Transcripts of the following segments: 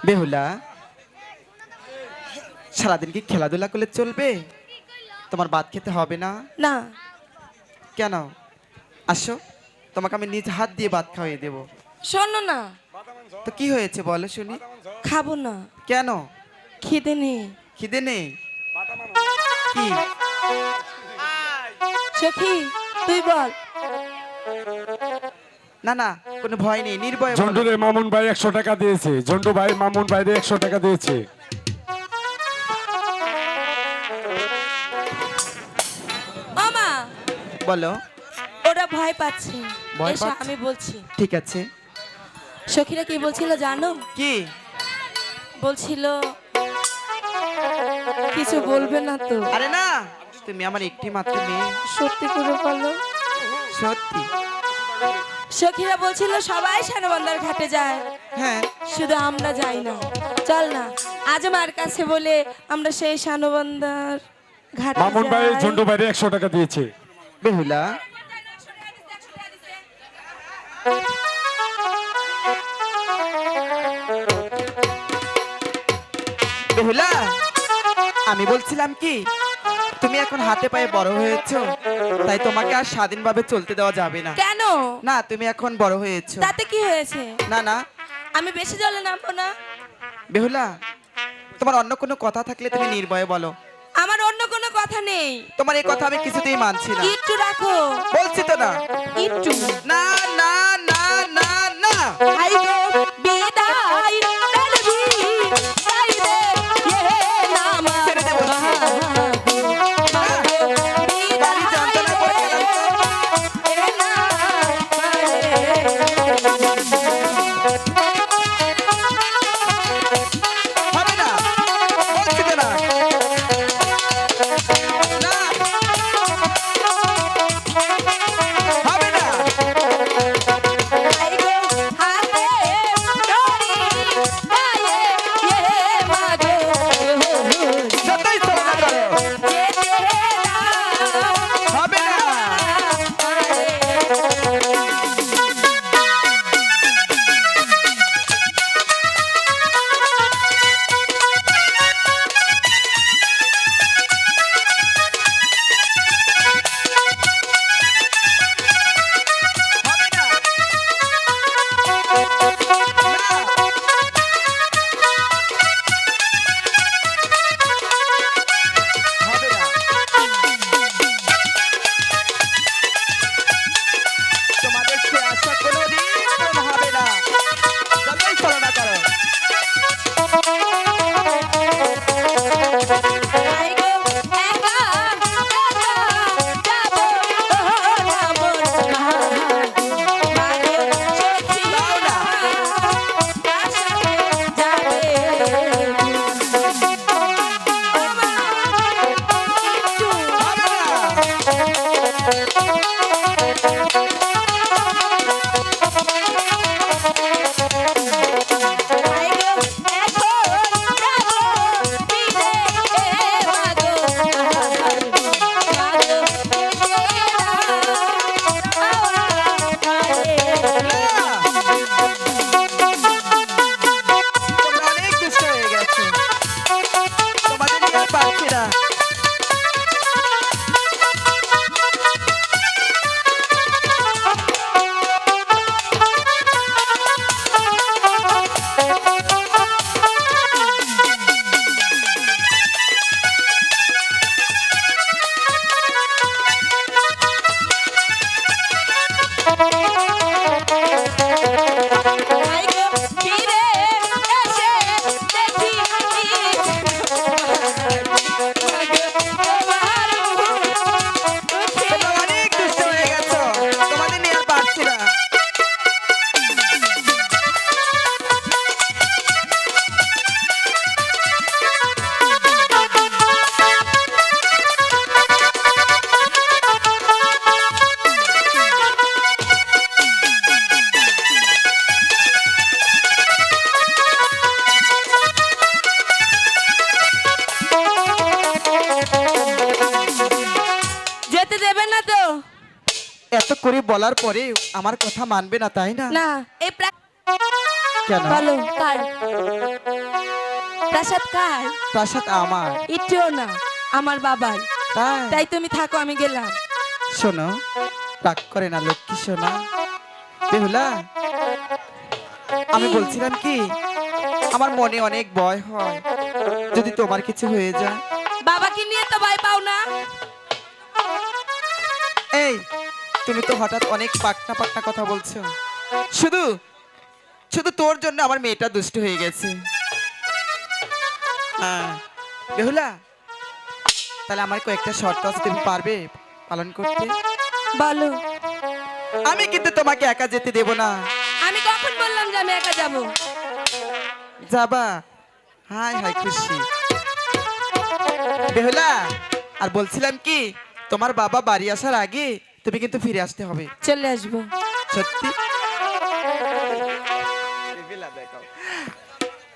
বেহুলা, সারাদিন কি খেলাধুলা করলে চলবে? তোমার ভাত খেতে হবে না? না। কেন? আসো, তোমাকে আমি নিজ হাত দিয়ে ভাত খাইয়ে দেব। শোনো না। তো কি হয়েছে বলো শুনি। খাবো না। কেন? খিদে নেই। খিদে নেই? কি? সখী তুই বল। না না, কোনো ভয় নেই, নির্ভয় বলো। ঝন্টু রে মামুন ভাই 100 টাকা দিয়েছে। ঝন্টু ভাই মামুন ভাই 100 টাকা দিয়েছে। মামা বলো। ওরা ভয় পাচ্ছে। ভয় এসো পাচ্ছে? আমি বলছি। ঠিক আছে। সখীরা কি বলছিল জানো? কি বলছিল কিছু বলবে না তো? আরে না, তুমি আমার একটি মাত্র মেয়ে। সত্যি করে বলো। সত্যি? সখীরা বলছিল সবাই সানবন্দার ঘাটে যায়, হ্যাঁ। শুধু আমরা যাই না। চল না আজ আমার কাছে বলে আমরা সেই সানবন্দার ঘাটে মামুন ভাই যাই। ঝন্টু ভাই 100 টাকা দিয়েছে। বেহুলা, বেহুলা, আমি বলছিলাম কি, তুমি এখন হাতে পায়ে বড় হয়েছো, তাই তোমাকে আর স্বাধীনভাবে চলতে দেওয়া যাবে না। কেন? না, তুমি এখন বড় হয়েছো। তাতে কি হয়েছে? না না, আমি বেশি জলে নামবো না। বেহুলা, তোমার অন্য কোনো কথা থাকলে তুমি নির্ভয়ে বলো। আমার অন্য কোনো কথা নেই। তোমার এই কথা আমি কিছুতেই মানছি না। একটু রাখো। বলছি তো না। একটু না না না না না। আই গো বিদায় করবি তাই রে এ নাম ছেড়ে দে বলছি। বাড়ি যন্ত্রণা করে গেলাম তো। হবে না, বলছি তো না। না, হবে না। আই গো হাত করে বলার পরে আমার কথা মানবে না, তাই না? না এই কেন? বলো কার প্রাসাদ কার? প্রাসাদ আমার। ইটিও না, আমার বাবার। তাই তাই তুমি থাকো, আমি গেলাম। শোনো, রাগ করে না লক্ষ্মী সোনা। বেহুলা, আমি বলছিলাম কি, আমার মনে অনেক ভয় হয় যদি তোমার কিছু হয়ে যায়। বাবাকে নিয়ে তো ভয় পাও না? এই, তুমি তো হঠাৎ অনেক পাকনা পাকনা কথা বলছো। শুধু শুধু তোর জন্য আমার মেয়েটা দুষ্ট হয়ে গেছে। হ্যাঁ বেহুলা, তাহলে আমার কয়েকটা শর্ত আছে, তুমি পারবে পালন করতে? বলো। আমি কিন্তু তোমাকে একা যেতে দেব না। আমি কখন বললাম যে আমি একা যাব? যাবা? হাই হাই খুশি। বেহুলা, আর বলছিলাম কি, তোমার বাবা বাড়ি আসার আগে তুমি কিন্তু ফিরে আসতে হবে। চলে আসবো। সত্যি?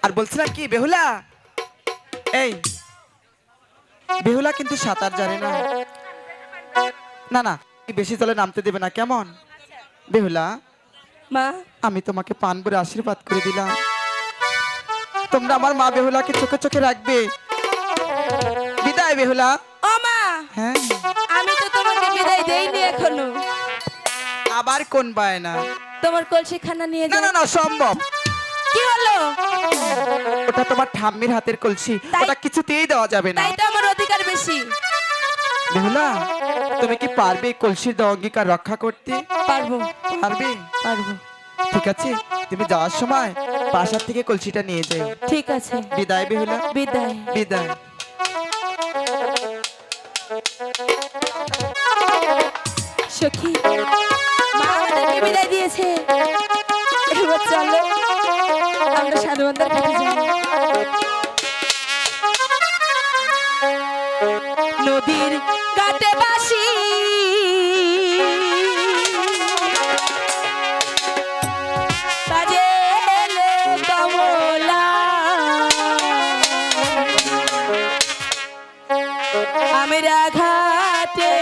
আর বলছিলাম কি বেহুলা, এই বেহুলা কিন্তু সাঁতার জানে না। না না, বেশি জলে নামতে দেবে না, কেমন? বেহুলা, মা, আমি তোমাকে পান ভরে আশীর্বাদ করে দিলাম। তোমরা আমার মা বেহুলাকে চোখে চোখে রাখবে। বিদায় বেহুলা। ও মা, হ্যাঁ, আমি তো তোমাকে বিদায় দেইনি এখনো। আবার কোন বায়না? তোমার কলসি খানা নিয়ে না যাও। না না, সম্ভব। কি হলো? ওটা তোমার ঠাম্মির হাতের কলসি, তাই- ওটা কিছুতেই দেওয়া যাবে না। তাই তো আমার অধিকার বেশি। বেহুলা, তুমি কি পারবে কলসির দেওয়া অঙ্গীকার রক্ষা করতে? পারবো, পারবে? পারবো। ঠিক আছে, তুমি যাওয়ার সময় প্রাসাদ থেকে কলসিটা নিয়ে যাও। ঠিক আছে, বিদায় বেহুলা। বিদায়। বিদায়। সখী, মা আমাদেরকে বিদায় দিয়েছে। এবার চলো আমরা সাধুবান্ধার কাছে যাই। নদীর ঘাটে বাসি বাজেলে কমলা, আমরা ঘাটে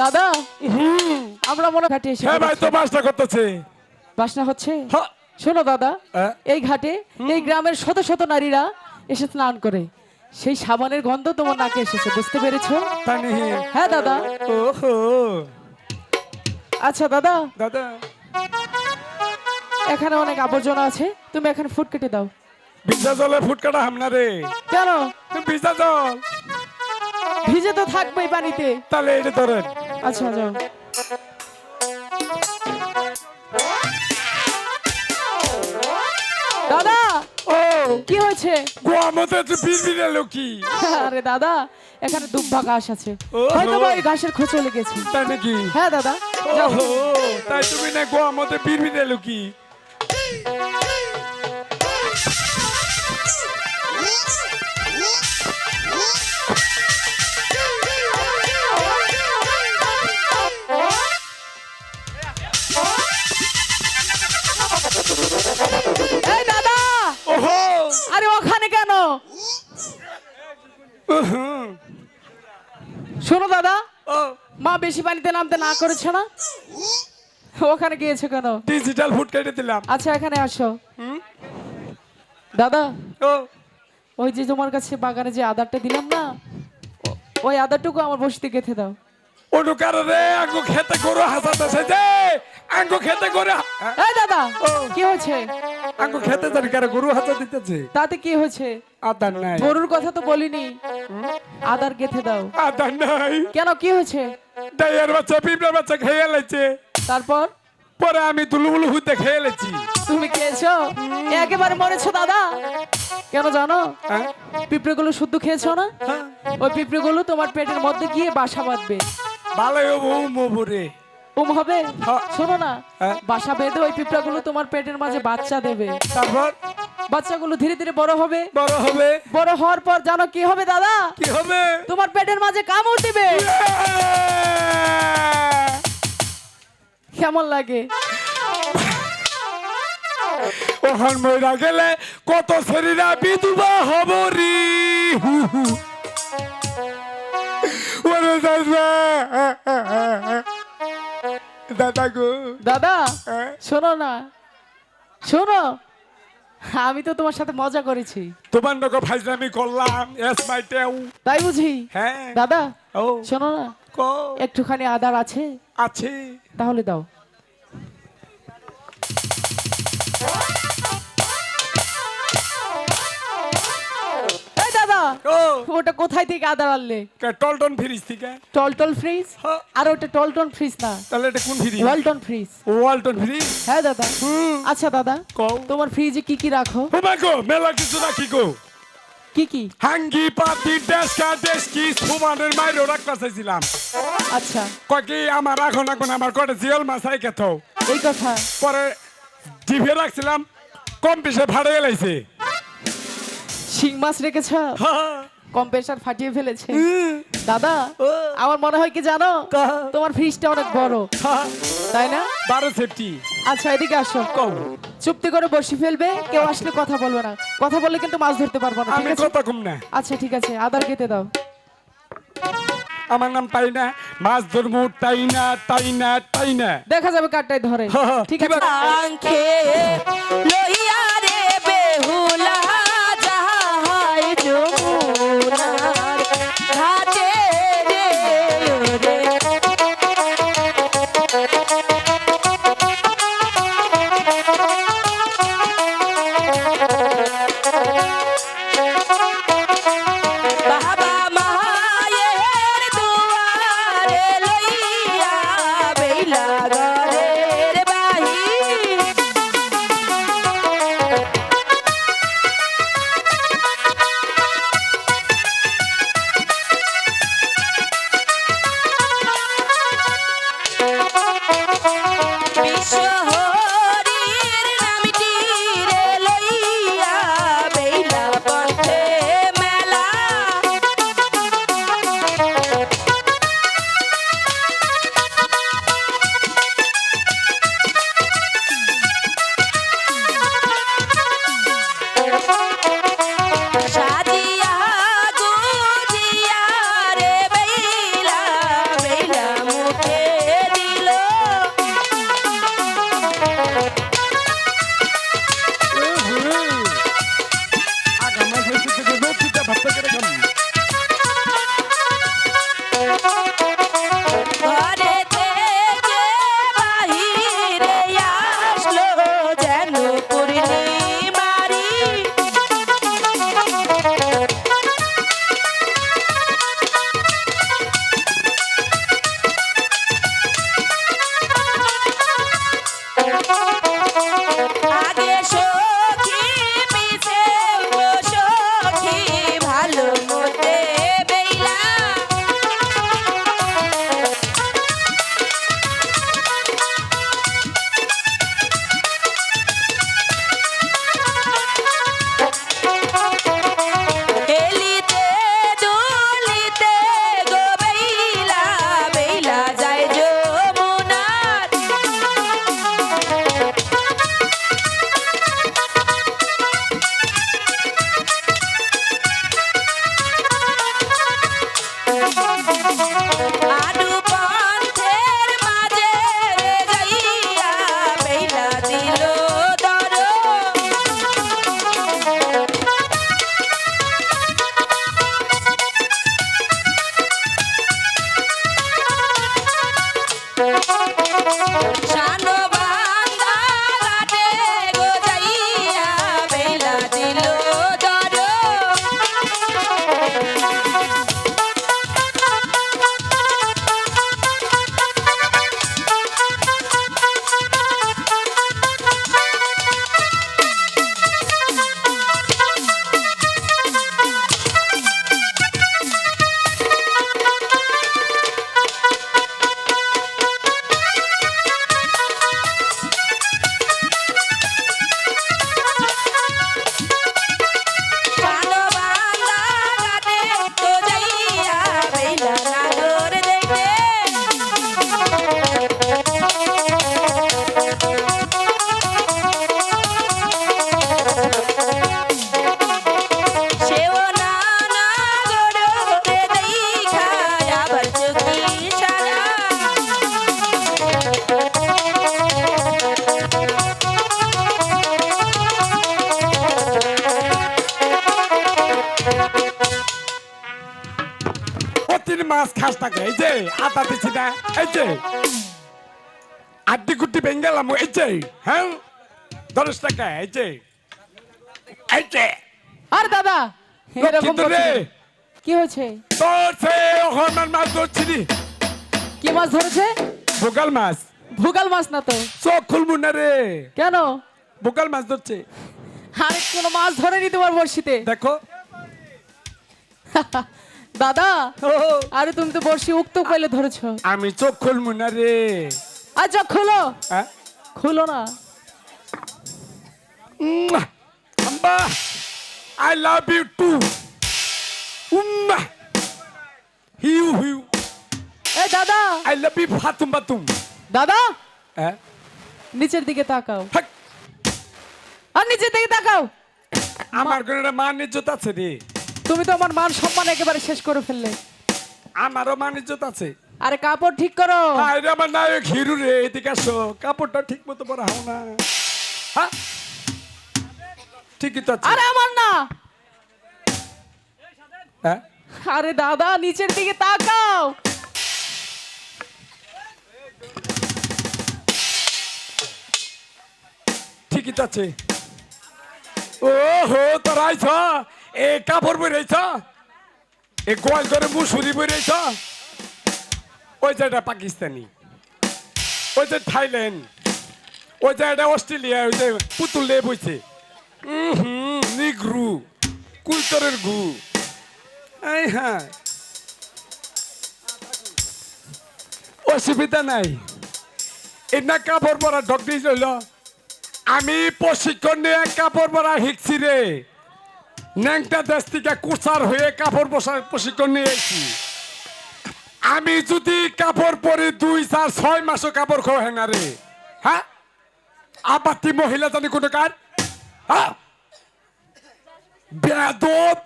দাদা আমরা মনে ঘাটে এসে হ্যাঁ ভাই, তো পড়েছি। বাসটা করতেছে। বাসনা হচ্ছে হ্যাঁ। শোনো দাদা, হ্যাঁ। এই ঘাটে এই গ্রামের শত শত নারীরা এসে স্নান করে, সেই সাবানের গন্ধ তোমার নাকে এসেছে, বুঝতে পেরেছো? তাই নাকি? হ্যাঁ দাদা। ওহো আচ্ছা দাদা, দাদা, এখানে অনেক আবর্জনা আছে, তুমি এখানে ফুট কেটে দাও। ভিজা জলে ফুটকাটা হামনা রে। কেন? ভিজা জল, ভিজে তো থাকবেই পানিতে। তাহলে এটা ধরেন। আচ্ছা যাও। দাদা ও কি হয়েছে? গোয়া মতো একটু বিড়বিড়ে লোকি। আরে দাদা, এখানে দুব্বা ঘাস আছে, ওহো। হয়তো বা ওই ঘাসের খোঁচে লেগেছে। তাই নাকি? হ্যাঁ দাদা যাও। ওহো, তাই তুমি না গোয়া মতো বিড়বিড়ে লোকি। এই দাদা, ওহো আরে ওখানে কেন? উহু। শোনো দাদা, ও মা বেশি পানিতে নামতে না করেছে না, ওখানে গিয়েছে কেন? ডিজিটাল ফুট কেটে দিলাম। আচ্ছা এখানে আসো। দাদা, ও ওই যে তোমার কাছে বাগানে যে আদারটা দিলাম না, ওই আদারটুকু আমার বসতে গেঁথে দাও। ওটু কারণে আঙ্গু খেতে গরু হাসাতেছে যে আঙ্গু খেতে গরু এই দাদা কি হয়েছে? আঙ্গু খেতে জানি কারো গরু হাসা দিতেছে। তাতে কি হয়েছে? আদার নাই, গরুর কথা তো বলিনি, আদার গেঁথে দাও। আদার নাই। কেন, কি হয়েছে? ডাইয়ার বাচ্চা পিঁপড়ার বাচ্চা খেয়ে লাইছে। তারপর পরে আমি দুলুবুলু হুইতে খেয়ে লেছি। তুমি খেয়েছো? একেবারে মরেছো দাদা। কেন জানো? হ্যাঁ? পিঁপড়েগুলো শুদ্ধ খেয়েছো না? ওই পিঁপড়েগুলো তোমার পেটের মধ্যে গিয়ে বাসা বাঁধবে। ভালোই হবো মবুরে। হবে? হ্যাঁ। শোনো না, হ্যাঁ। বাসা বেঁধে ওই পিঁপড়াগুলো তোমার পেটের মাঝে বাচ্চা দেবে। তারপর বাচ্চাগুলো ধীরে ধীরে বড় হবে। বড় হবে। বড় হওয়ার পর জানো কি হবে দাদা? কি হবে? তোমার পেটের মাঝে কামড় দিবে। কেমন লাগে? ওখান মইরা গেলে কত শরীরা বিধবা হব রি। ওরে দাদা, দাদা গো। দাদা হ্যাঁ? শোনো না, শোনো, আমি তো তোমার সাথে মজা করেছি, তোমার নগো ফাইজলামি করলাম। এস মাই টেউ। তাই বুঝি? হ্যাঁ দাদা ও শোনো না, কো একটুখানি আদার আছে, আছে। তাহলে দাও। এই দাদা, ও ওটা কোথায় থেকে আদার আনলে? টলটন ফ্রিজ থেকে। টলটল ফ্রিজ? হ্যাঁ। আর ওটা টলটন ফ্রিজ না, তাহলে এটা কোন fridge? Walton fridge. Walton fridge. হ্যাঁ দাদা। আচ্ছা দাদা, কও। তোমার ফ্রিজে কি কি রাখো? ও মা গো, মেলা কিছু রাখি গো। কি কি? হাঙ্গি পাতি ডেস্কা ডেস্কি সুমানের মাইরও রাখতে চাইছিলাম। আচ্ছা কয় কি আমার এখন এখন আমার কটে জিয়াল মাছ আই খেত। এই কথা। পরে জিভে রাখছিলাম, কম পিসে ভাড়ে এলাইছে। শিং মাছ রেখেছ? কম্প্রেসার ফাটিয়ে ফেলেছে। দাদা ও। আমার মনে হয় কি জানো, কা? তোমার ফ্রিজটা অনেক বড়, তাই না? 12 সেফটি। আচ্ছা এদিকে আসো। কও। চুপটি করে বসে ফেলবে, কেউ আসলে কথা বলবে না, কথা বললে কিন্তু মাছ ধরতে পারবো না, ঠিক আমি আছে? কথা কম না। আচ্ছা ঠিক আছে, আদার কেটে দাও। আমার নাম তাই না, মাছ ধরমু তাই না তাই না তাই না। দেখা যাবে কারটাই ধরে। ঠিক আছে। আঙ্খে লইয়া রে বেহুলা যাহাই যমুনার ঘাটে রে রে। বাবা মায়ের দুয়ারে লইয়া বেলা ঘরের বাহির মাছ খাস টাকা এই যে আতা দিছি না এই যে আড্ডি গুড্ডি বেঙ্গালাম এই যে হ্যাঁ 10 টাকা এই যে আর দাদা এরকম লক্ষ্মী রে করছিস? কি হয়েছে? তোর সে হরমান মাছ ধরছি নি কি মাছ ধরেছে? ভোগাল মাছ ভুগাল মাছ না তো। চোখ খুলবো না রে কেন? ভোগাল মাছ ধরছে আরে কোনো মাছ ধরেনি তোমার বড়শিতে। দেখো দাদা আরে তুমি তো বড়শি উক্ত পাইলে ধরেছো। আমি চোখ খুলবো না রে আচ্ছা খোলো। হ্যাঁ খুলো না। Amba I love you too হিউ হিউ এ দাদা I love you ফাতুম বাতুম দাদা হ্যাঁ নিচের দিকে তাকাও। হাক, আর নিচের দিকে তাকাও। আমার কোনো মান ইজ্জত আছে রে তুমি তো আমার মান সম্মান একেবারে শেষ করে ফেললে। আমারও মান ইজ্জত আছে আরে কাপড় ঠিক করো। আরে আমার নায়ক হিরু রে এদিকে আসো কাপড়টা ঠিক মতো পরা হও না হ্যাঁ ঠিকই তো আছে আরে আমার না। হ্যাঁ আরে দাদা নিচের দিকে তাকাও। ঠিকই তো আছে ও হো তোর আইছ এ কাপড় বইরেছ এ গোয়াল ধরে মুসুরি বইরেছ ওই যে এটা পাকিস্তানি ওই যে থাইল্যান্ড ওই যে এটা অস্ট্রেলিয়া ওই যে পুতুল লে বইছে নিগ্রু কুলতরের গু এই হ্যাঁ অসুবিধা নাই এটা কাপড় পরা ঢক দিয়ে চল আমি প্রশিক্ষণ নিয়ে কাপড় পরা শিখছি রে ন্যাংটা দেশ থেকে কুচার হয়ে কাপড় বসার প্রশিক্ষণ নিয়ে এসেছি আমি যদি কাপড় পরে 2-4-6 মাসও কাপড় খোয় না রে হ্যাঁ আবাতি মহিলা জানি কোনো কার হ্যাঁ বেয়াদব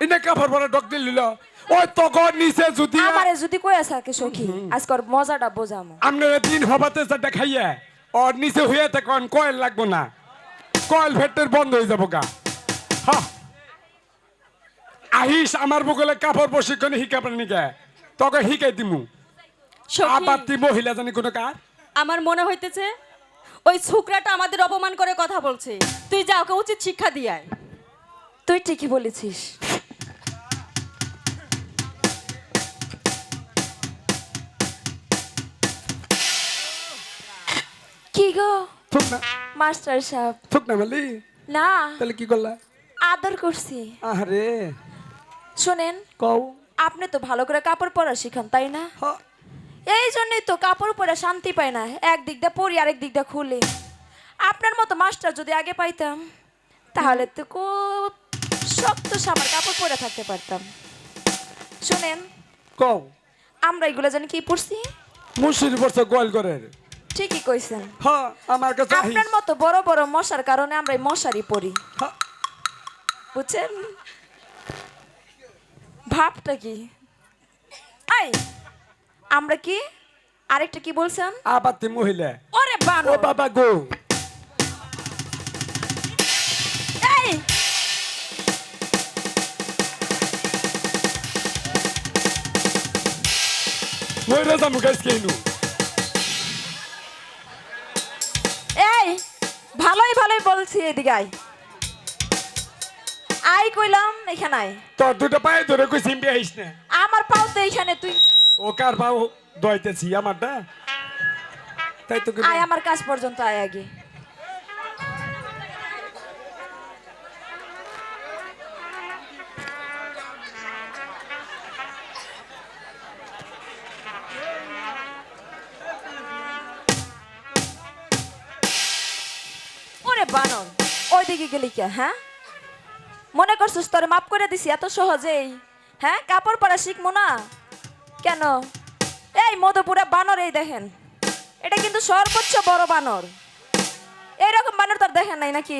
এনে কাপড় পরা ডক দিল ওই তখন নিচে যদি আমারে যদি কই আছে সখী আজকের মজাটা বোঝামু আপনারা দিন হবাতে যেটা খাইয়া ওর নিচে হইয়া তখন কয়েল লাগবো না কয়েল ফেটের বন্ধ হয়ে যাবো গা হ্যাঁ আহিস আমার বগলে কাপড় প্রশিক্ষণে শিখাবেন নিকে তোকে শিখাই দিমু সখী আবাতি মহিলা জানি কোনো কার আমার মনে হইতেছে ওই ছোকরাটা আমাদের অপমান করে কথা বলছে তুই যা ওকে উচিত শিক্ষা দিয়ে আয় তুই ঠিকই বলেছিস কি গো থুক না মাস্টার সাহেব থুক না মালি না তাহলে কি করলা আদর করছি আরে শোনেন কও আপনি তো ভালো করে কাপড় পরা শিখান তাই না হ এই জন্যই তো কাপড় পরে শান্তি পায় না একদিক দিয়ে পরি আরেক দিক দিয়ে খুলে আপনার মতো মাস্টার যদি আগে পাইতাম তাহলে তো খুব শক্ত সামার কাপড় পরে থাকতে পারতাম শোনেন কও আমরা এগুলো জানি কি পড়ছি মুসুরি পড়ছে গোয়াল করে ঠিকই কইছেন হ্যাঁ আমার কাছে আহিস আপনার মতো বড় বড় মশার কারণে আমরা এই মশারি পরি হ্যাঁ, বুঝছেন ভাবটা কি আই আমরা কি আরেকটা কি বলছেন আবাতি মহিলা ওরে ও বানো বাবা গো এই মহিলা যাবো গাছ কেনু এই ভালোই ভালোই বলছি এদিকে আই আই কইলাম এখানে আয় তোর দুটো পায়ে ধরে কই সিম্পি আইস না আমার পাও তো এইখানে তুই ও কার পাও দইতেছি আমারটা তাই তো আয় আমার কাছ পর্যন্ত আয় আগে ওরে বানর ওইদিকে গেলি কে হ্যাঁ মনে করছিস তোরে মাফ করে দিছি এত সহজেই হ্যাঁ কাপড় পরা শিখবো না কেন এই মধুপুরে বানর এই দেখেন এটা কিন্তু সর্বোচ্চ বড় বানর এইরকম বানর তোর দেখেন নাই নাকি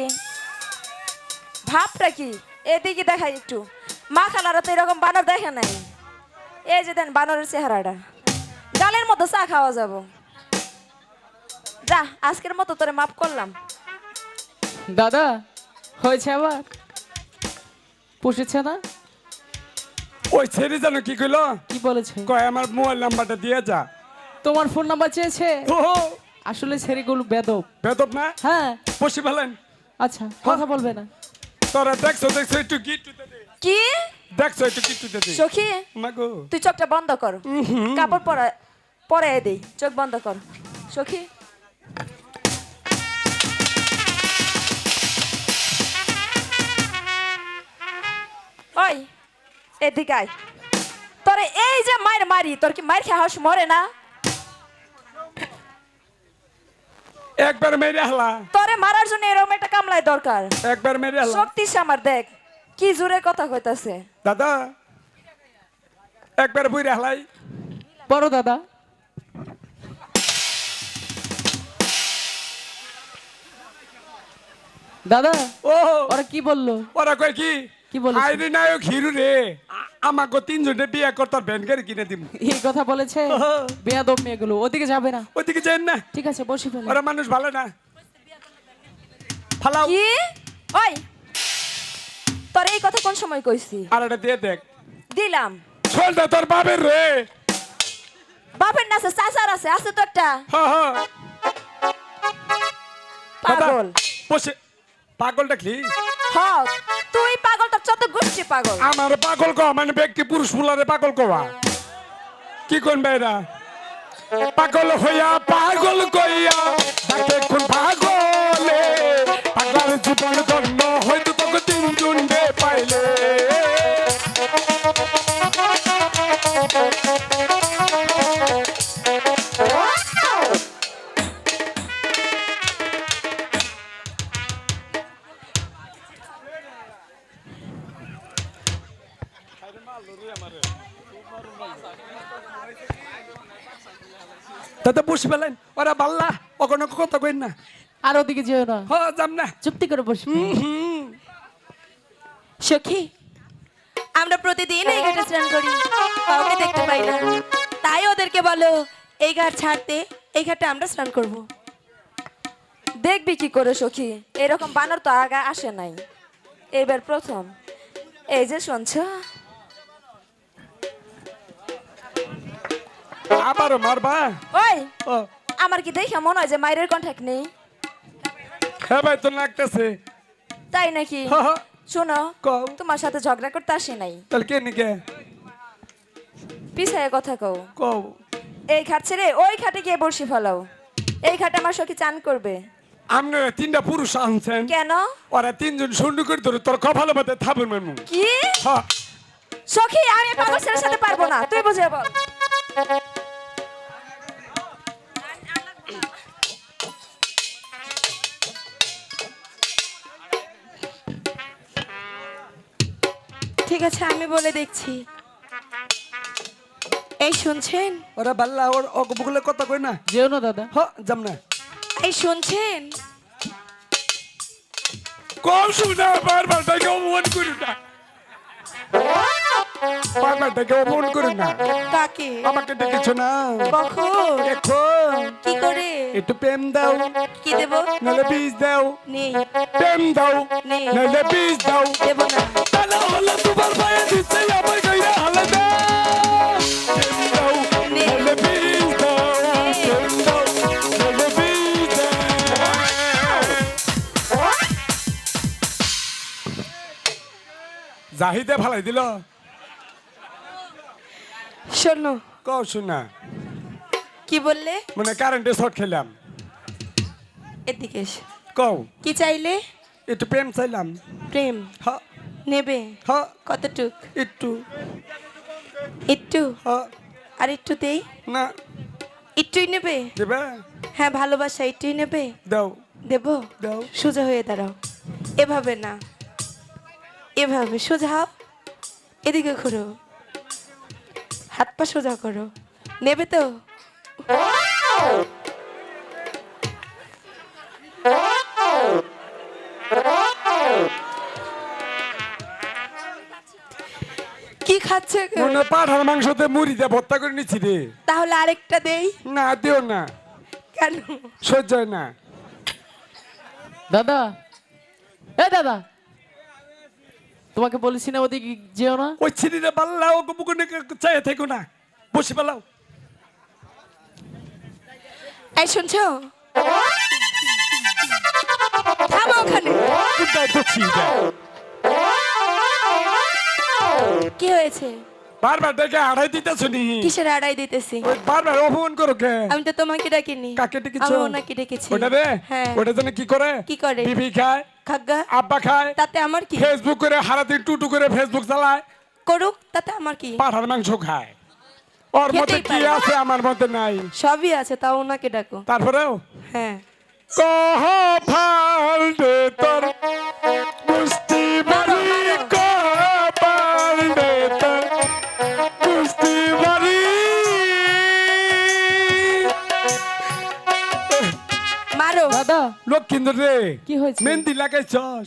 ভাবটা কি এদিকে দেখাই একটু মা খালারা তো এরকম বানর দেখে নাই এই যে দেন বানরের চেহারাটা গালের মতো চা খাওয়া যাব যা আজকের মতো তোরে মাফ করলাম দাদা হয়েছে আবার পুষেছে না ওই ছেড়ে জানো কি কইলো কি বলেছে? কয় আমার মোবাইল নাম্বারটা দিয়ে যা। তোমার ফোন নাম্বার চেয়েছে? ও আসলে ছেলেগুলো বেদব। বেতব না হ্যাঁ, বসে ফেলেন। আচ্ছা কথা বলবে না। তোরা দেখছো একটু গিট্টুতে দে, কি দেখছো একটু গিট্টুতে দে। সখী মাগো তুই চোখটা বন্ধ কর, কাপড় পরায় দেই, চোখ বন্ধ কর সখী। ওই এদিকে আয়, তোরে এই যে মায়ের মারি, তোর কি মায়ের খাওয়া মরে না? একবার মেরে হালা, তোরে মারার জন্য এরকম একটা কামলায় দরকার। একবার মেরে হালা। শক্তি আমার দেখ কি জোরে কথা কইতাছে। দাদা একবার বইরে হালাই। বড় দাদা, দাদা ও ওরা কি বললো? ওরা কয় কি কি বলেছে? আইরে নায়ক হিরু রে, আমাকে তিনজনে বিয়ে করতার ভ্যান গাড়ি কিনে দিব। এই কথা বলেছে? বেয়াদব মেয়েগুলো, ওদিকে যাবে না। ওইদিকে যাই না, ঠিক আছে, বসে ফেলে। ওরা মানুষ ভালো না। ফালাও। কি ওই তোর এই কথা কোন সময় কইছি? আর এটা দিয়ে দেখ, দিলাম। শোনটা তোর বাপের রে। বাপের না আছে, চাচার আছে, আছে তো একটা হ্যাঁ হ্যাঁ পাগল। বসে পাগল ডাকলি? হ তুই পাগল, তোর চোদ্দ গোষ্ঠী পাগল। আমার পাগল কো মানে ব্যক্তি পুরুষ ফুলারে পাগল কোয়া কি কোন বাইরা পাগল হইয়া পাগল কইয়া তাকে কোন পাগলে পাগল জীবন গণ্য হয়তো তোকে তিনজন রে পাইলে। দাদা বসে ফেলেন, ওরা বাল্লা ওখানে কথা কইন না। আর ওদিকে যেও না, হ যাম না। চুপটি করে বসে সখী, আমরা প্রতিদিন এই ঘাটে স্নান করি, কাউকে দেখতে পাই না। তাই ওদেরকে বলো এই ঘাট ছাড়তে, এই ঘাটে আমরা স্নান করব। দেখবি কি করে সখী, এরকম বানর তো আগা আসে নাই, এবার প্রথম। এই যে শুনছ, আবারও মারবা? ওই ও আমার কি দেখে মনে হয় যে মায়ের কন্ট্যাক্ট নেই? হ্যাঁ ভাই তো লাগতেছে। তাই নাকি? হ্যাঁ, হ্যাঁ। শোনো, কও। তোমার সাথে ঝগড়া করতে আসি নাই, তাহলে কে নিকে পিছায় কথা কও। কও। এই ঘাট ছেড়ে ওই ঘাটে গিয়ে বসে ফেলাও, এই ঘাটে আমার সখী চান করবে। আপনারা তিনটা পুরুষ আনছেন, কেন? ওরা তিনজন সুন্দর করে ধরে তোর কপালে মাথায় থাপড় মারমু। কি হ্যাঁ সখী, আমি পাগল ছেলের সাথে পারবো না, তুই বুঝে বল। ঠিক আছে, আমি বলে দেখছি। এই শুনছেন? ওরা বাল্লা ওর অগবগুলো কথা কই না। যেও না দাদা। হ যাম না। এই শুনছেন? কম শুনা বারবার তাকে অপমান করি না, বারবার তাকে অপমান করি না। কাকে? আমাকে ডেকেছো না কখন? এখন কি করে? একটু প্রেম দাও, কি দেব? নাহলে বীজ দাও। নেই, প্রেম দাও নেই। নাহলে বীজ দাও। দেব না। তাহলে হলে তোমার পায়ে দিচ্ছে আমার গাইরা হালে দাও। প্রেম দাও নেই। নাহলে বীজ দাও। প্রেম দাও নাহলে বীজ দাও। জাহিদে ফালাই দিল। শোনো, কও শোনা, কি বললে? মানে কারেন্টে শর্ট খেলাম। এদিকে এসো। কও কি চাইলে? একটু প্রেম চাইলাম। প্রেম হ নেবে? হ কতটুক? একটু একটু? হ আর একটু দেই? না একটুই নেবে? দেবে হ্যাঁ, ভালোবাসা একটুই নেবে? দাও দেব? দাও। সোজা হয়ে দাঁড়াও, এভাবে না, এভাবে সোজা হও, এদিকে ঘুরো, হাত পা সোজা করো। নেবে তো? কি খাচ্ছে গো? মনে পাঠার মাংসতে মুড়ি দিয়ে ভর্তা করে নিচ্ছি রে। তাহলে আরেকটা দেই? না দিও না, কেন? সহ্য হয় না। দাদা, এ দাদা, তোমাকে বলেছি না ওদিকে যেও না। ওই ছিড়িটা পাল্লা ও মুকুনে চাই থেকো না, বসে পালাও। এই শুনছো, থামো ওখানে। কোথায় তো ছিড়িটা? কি হয়েছে? বারবার ডেকে আড়াই দিতেছ নি? কিসের আড়াই দিতেছি? ওই বারবার অপমান করো কে? আমি তো তোমাকে ডাকিনি। কাকে ডেকেছো? আমি ওনাকে ডেকেছি। ওটা রে? হ্যাঁ। ওটা জন্য কি করে? কি করে? বিবি খায়, খাগ্গা, আব্বা খায়, তাতে আমার কি? ফেসবুক করে হারাতে টুটু করে ফেসবুক চালায়, করুক, তাতে আমার কি? পাঠার মাংস খায়। ওর মধ্যে খেতেই কি পারে। আছে আমার মধ্যে নাই। সবই আছে, তাও ওনাকে ডাকো। তারপরেও হ্যাঁ। কহ ফালদে তোর কুস্তি বাড়ি, মারো। কহ ফালদে তোর কুস্তি বাড়ি। মারো। দাদা লক্ষ্মীন্দর রে, কি হয়েছে? মেহেন্দি লাগাইছস,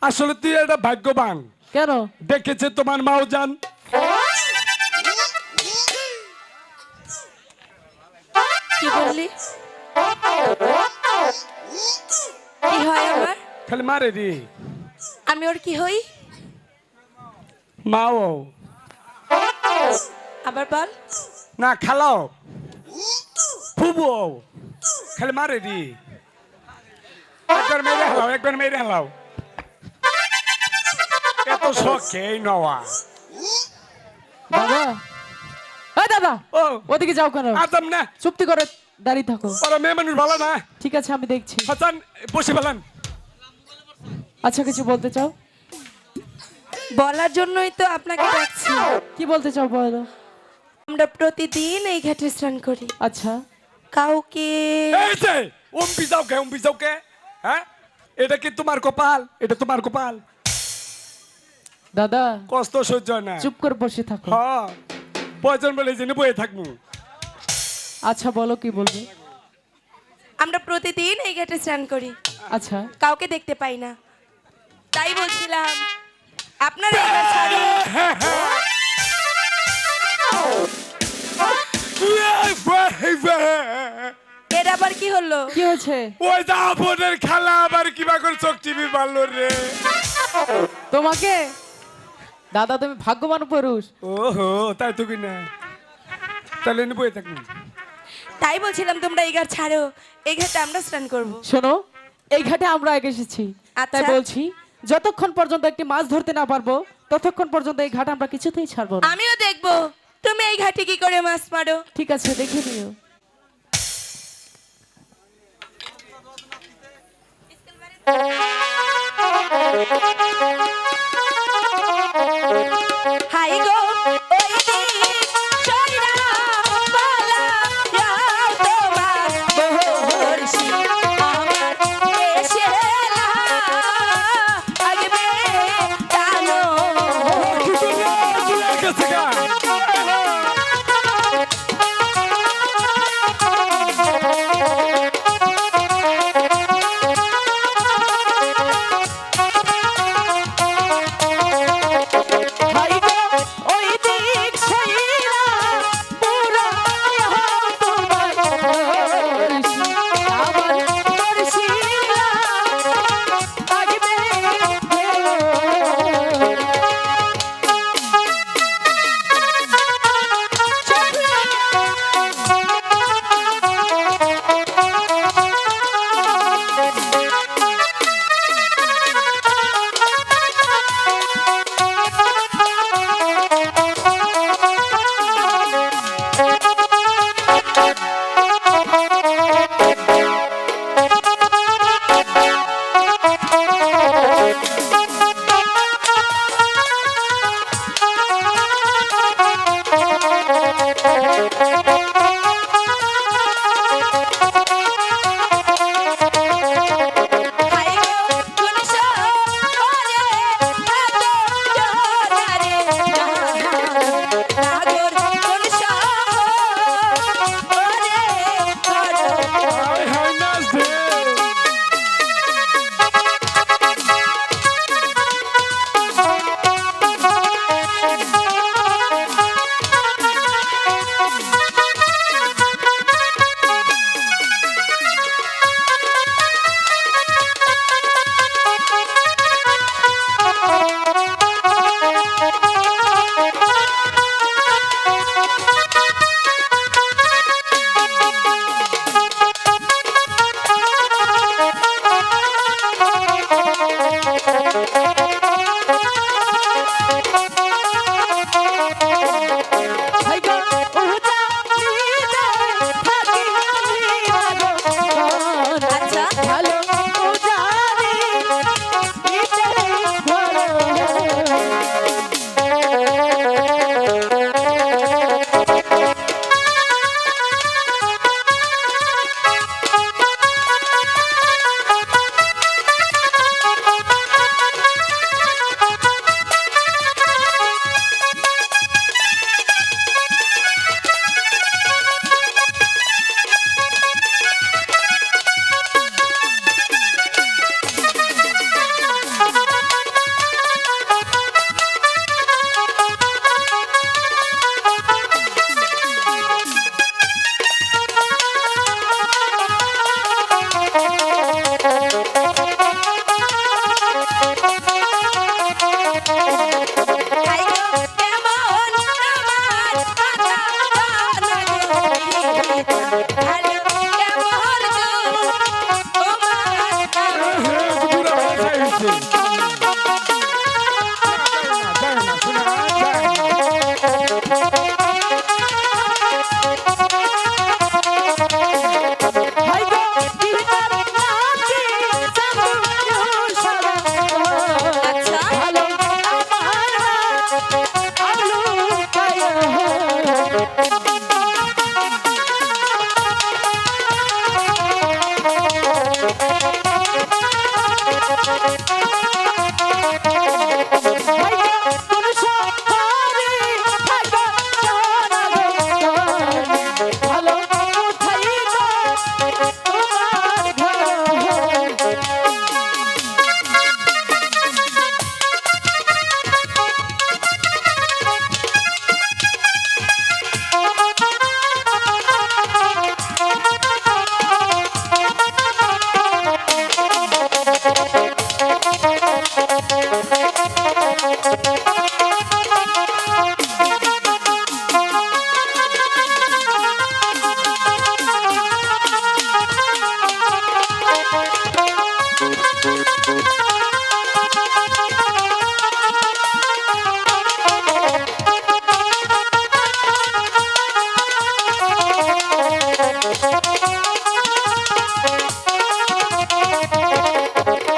আসলে তুই এটা ভাগ্যবান। কেন? দেখেছে তোমার মাও জান। কি বললি? কি হয় আমার? খালি মারে রে আমি ওর কি হই? মাও, আবার বল। না খালাও, ফুবু, খালি মারে রে। একবার মেরে হালাও, একবার মেরে হালাও। এত শখে নওয়া। দাদা, এই দাদা, ও ওদিকে যাও কেন? আদম না, চুপটি করে দাঁড়িয়ে থাকো। ওরা মেয়ে মানুষ ভালো না। ঠিক আছে, আমি দেখছি। হাসান বসে ফেলান। আচ্ছা, কিছু বলতে চাও? বলার জন্যই তো আপনাকে ডাকছি। কি বলতে চাও বলো। আমরা প্রতিদিন এই ঘাটে স্নান করি। আচ্ছা, কাউকে এই যে উম্পি যাও কে, উম্পি যাও কে? হ্যাঁ, এটা কি তোমার কপাল? এটা তোমার কপাল। দাদা কষ্ট সহ্য হয় না। চুপ করে বসে থাকো। হ্যাঁ, প্রয়োজন বলে জেনে বয়ে থাকবো। আচ্ছা, বলো কি বলবে। আমরা প্রতিদিন এই ঘাটে স্নান করি, আচ্ছা, কাউকে দেখতে পাই না। তাই বলছিলাম আপনার এইবার ছাড়ুন। এর আবার কি হলো? কি হয়েছে? ওই যা বোনের খালা আবার কিবা করে চোখ টিপি পারলো রে। তোমাকে? দাদা তুমি ভাগ্যবান পুরুষ। ওহো, তাই তো কি না, তাহলে এনে বয়ে থাকবো। তাই বলছিলাম তোমরা এই ঘাট ছাড়ো, এই ঘাটে আমরা স্নান করব। শোনো, এই ঘাটে আমরা আগে এসেছি, আচ্ছা। তাই বলছি যতক্ষণ পর্যন্ত একটি মাছ ধরতে না পারবো ততক্ষণ পর্যন্ত এই ঘাট আমরা কিছুতেই ছাড়বো না। আমিও দেখবো তুমি এই ঘাটে কি করে মাছ মারো। ঠিক আছে, দেখে নিও। হাই গো ওই দিন সইরা পালা তোমার বহরসি আমার এসে না আগবে জানো। গেছে গা। হয়েছে যায় না শোনা যায় না। হাই গো দিদার নাকি চাঁদুর সারা আচ্ছা ভালো আমার আলু পায়া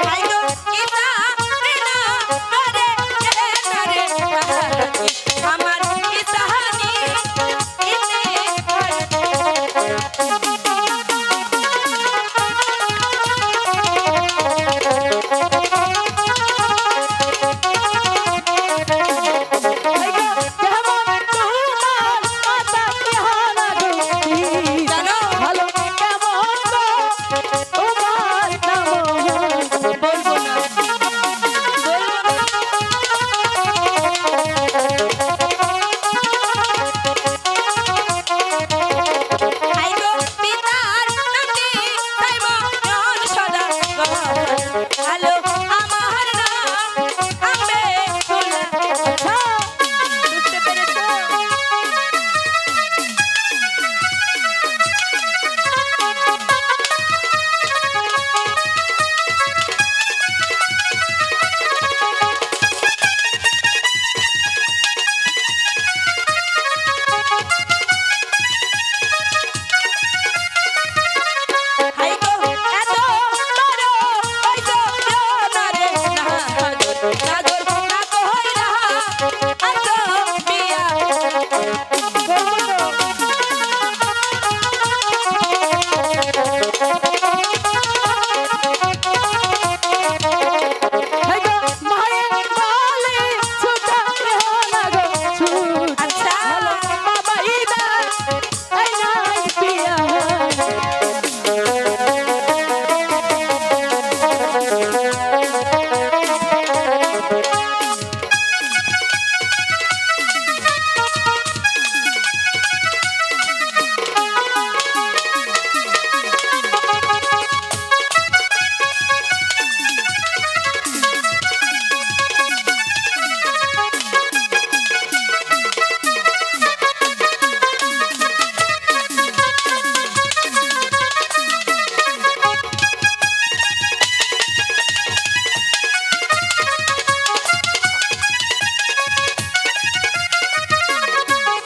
হাই গো ইতা রিনা করে করে আমার ইতাহানি জানো ভালো কেমন গো তোমার নাম বলবো না বলবো না হাই গো পিতার নামটি তাইব জন সদা হ্যালো আমার নাম আম্বে ফুলা বুঝতে পেরেছো হাই গো এত বড় হইছো জনারে নাগর না কই রাহা আত বিয়া হাই গো মায়ের বলে ছুটা লাগো ছুট আচ্ছা ভালো বাবা ইদা আই নাই পিয়া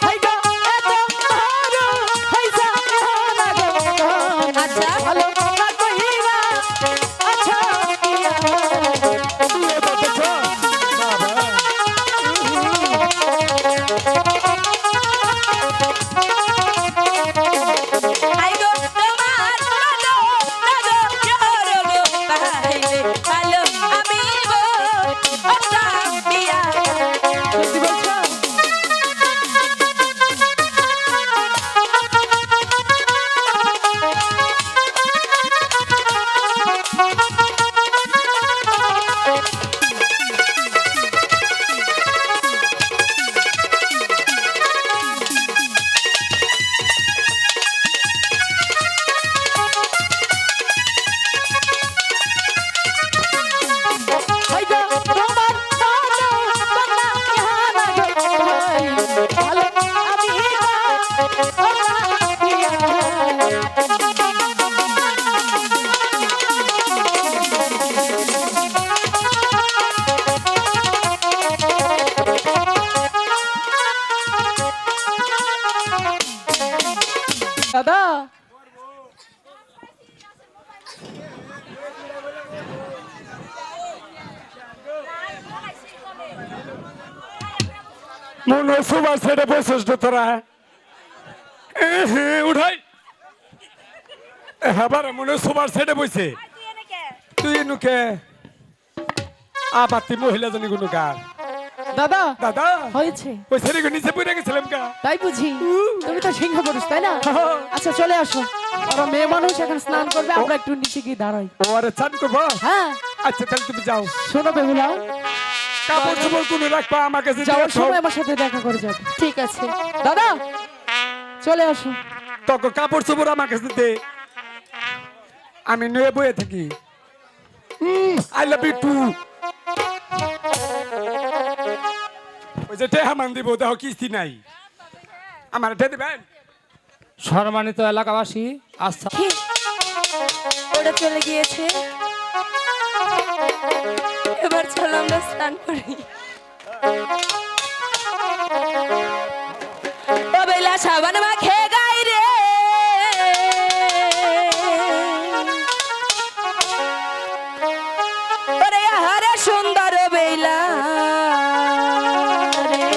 হাই গো এত বড় হইছা লাগো আচ্ছা ভালো না কইরা আচ্ছা পিয়া তুই এবার দেখছ বাবা হাই গো তোমার নাগো জরলো বাহাইলে হ্যালো আমি গো ওটা বিয়া সত্যি বলছো হাই গো তোমার নানো বাবা ইহা লাগো ভাই ভালো আমি ওরা পিয়া মনে হয় সুবার সাইডে বসেছ তো তোরা উঠাই হ্যাঁ মনে হয় সুবার সাইডে বসে তুই নুকে আপাতি মহিলা জানি কোনো গান দাদা দাদা হয়েছে ওই ছেলে নিচে পড়ে গেছিলাম কা তাই বুঝি তুমি তো সিংহ পুরুষ তাই না আচ্ছা চলে আসো ওরা মেয়ে মানুষ এখন স্নান করবে আমরা একটু নিচে গিয়ে দাঁড়াই ও আরে চান করবো হ্যাঁ আচ্ছা তাহলে তুমি যাও শোনো বেহুলা কাপড় চোপড় কোনো রাখবা আমাকে যদি যাওয়ার দেখো, সময় আমার সাথে দেখা করে যাবে ঠিক আছে দাদা চলে আসো তখন কাপড় চোপড় আমাকে দে আমি নয়ে বয়ে থাকি আই লাভ ইউ টু ওই যে টেহা মান দিব দেখো কিস্তি নাই আমার ঠে দিবেন সম্মানিত এলাকাবাসী আচ্ছা কি? ওরা চলে গিয়েছে এবার চলো আমরা স্নান করি ও বেলা সাবান মাখে গাই রে ওরে আহারে সুন্দর বেলা রে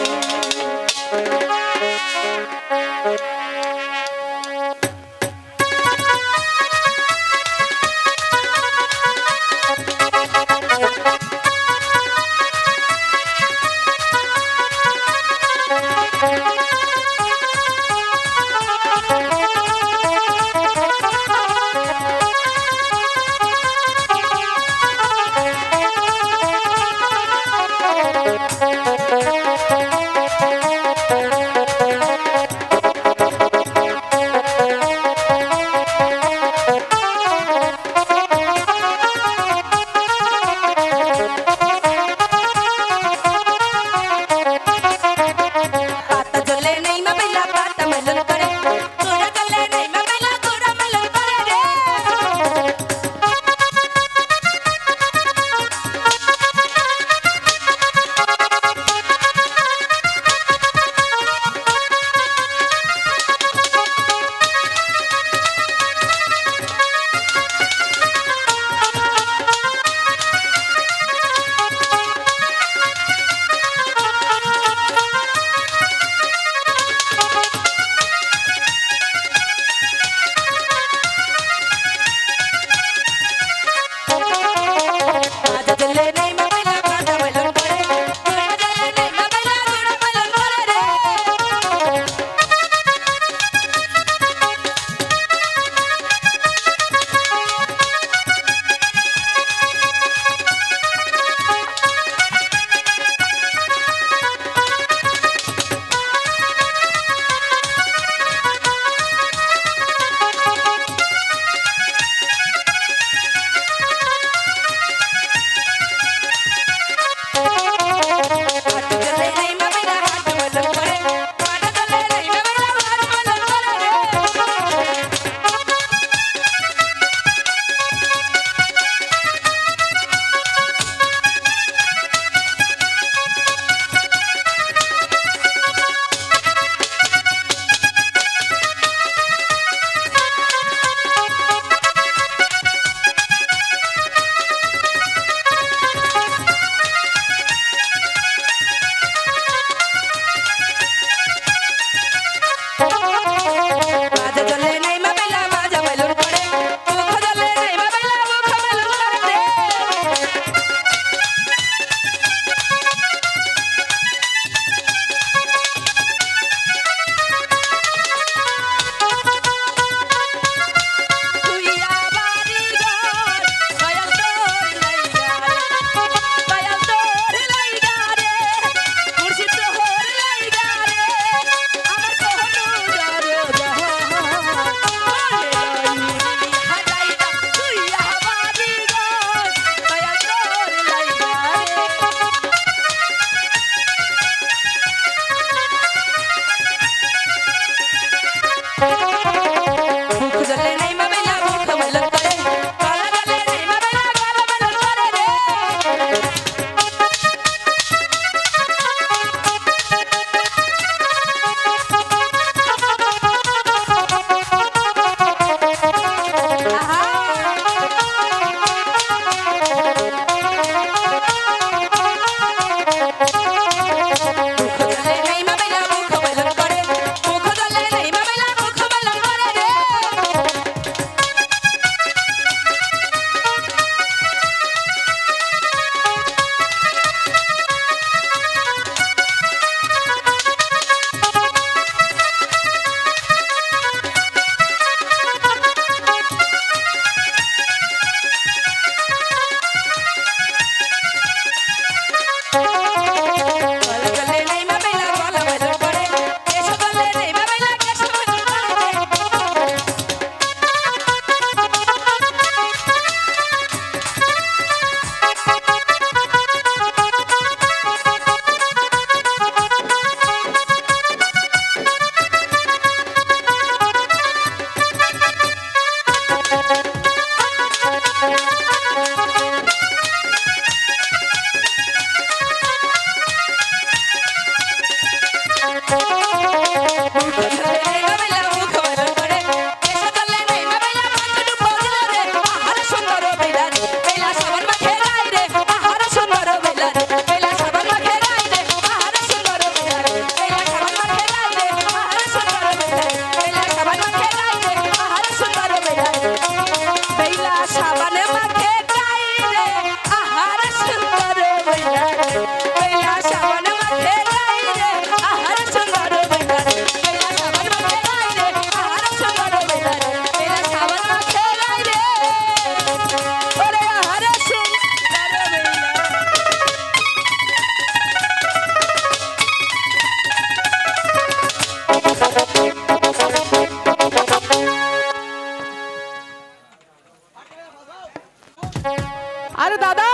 আরে দাদা,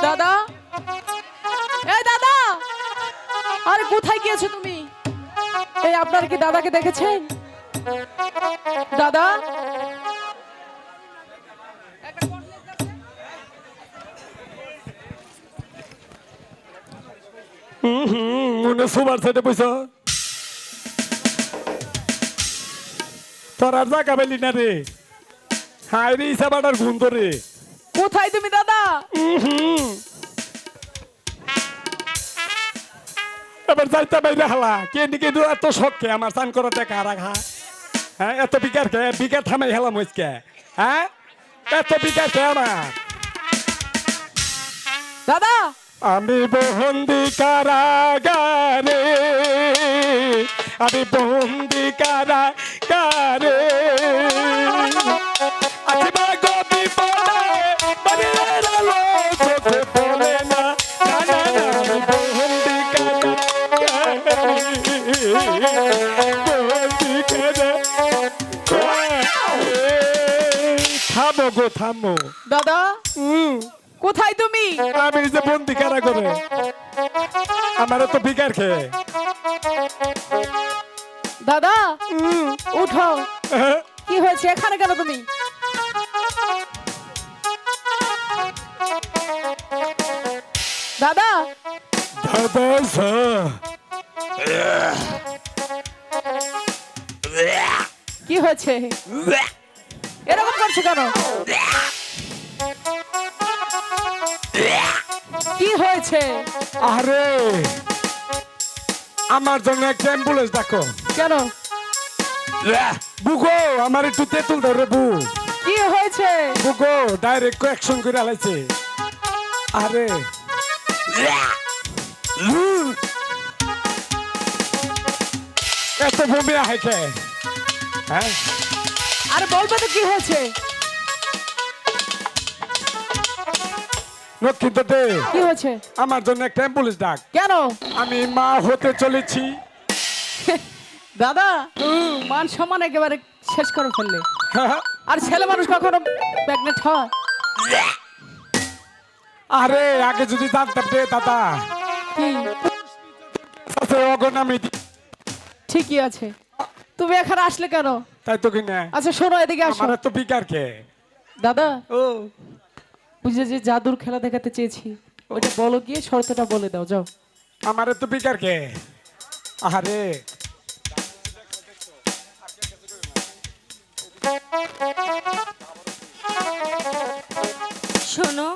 দাদা, এই দাদা, আরে কোথায় গিয়েছো তুমি? এই আপনার কি দাদাকে দেখেছেন? দাদা, মনে সুবার সাইডে বইছ তোর আর জায়গা পেলি না রে, হাই রে ইসাবাটার গুণ রে। কোথায় তুমি দাদা? এবার যাইতে বাইরে হালা কে নিকে এত শখ কে আমার চান করতে কারা ঘা, হ্যাঁ এত বিকার কে বিকার থামাই হেলাম হইসকে, হ্যাঁ এত বিকার কে আমার। দাদা, আমি বন্দি কারাগারে, আমি বন্দি কারাগারে, আছি ভাগ্য বিপদে, বাড়ির আলো চোখে পড়ে না, না, না, না, আমি বন্দি কারাগারে, বন্দি কারাগারে। থামো গো থামো। দাদা, কোথায় তুমি? আমি যে বন্দি কারা করে আমার তো বিকার খেয়ে। দাদা, উঠো। কি হয়েছে, এখানে কেন তুমি? দাদা, দাদা কি হয়েছে? এরকম করছো কেন? কি হয়েছে? আরে আমার জন্য একটা অ্যাম্বুলেন্স ডাকো। কেন? বুগো আমার একটু তেঁতুল ধরে বু। কি হয়েছে? বুগো ডাইরেক্ট অ্যাকশন করে আলাইছে। আরে এত বমি আহে কে? হ্যাঁ আরে বলবে তো কি হয়েছে? লক্ষ্মীতে দে কি হয়েছে? আমার জন্য একটা অ্যাম্বুলেন্স ডাক। কেন? আমি মা হতে চলেছি। দাদা, মান সম্মান একেবারে শেষ করে ফেললে। আর ছেলে মানুষ কখনো প্রেগনেন্ট হয়? আরে আগে যদি জানতাম রে দাদা, কি? অগনামি ঠিকই আছে। তুমি এখানে আসলে কেন? তাই তো কিনা আচ্ছা শোনো, এদিকে আসো। আমার তো বিকার কে। দাদা, ও বুঝে যে জাদুর খেলা দেখাতে চেয়েছি, ওটা বলো, গিয়ে শর্তটা বলে দাও, যাও। আমার তো বিকার কে। আরে শোনো,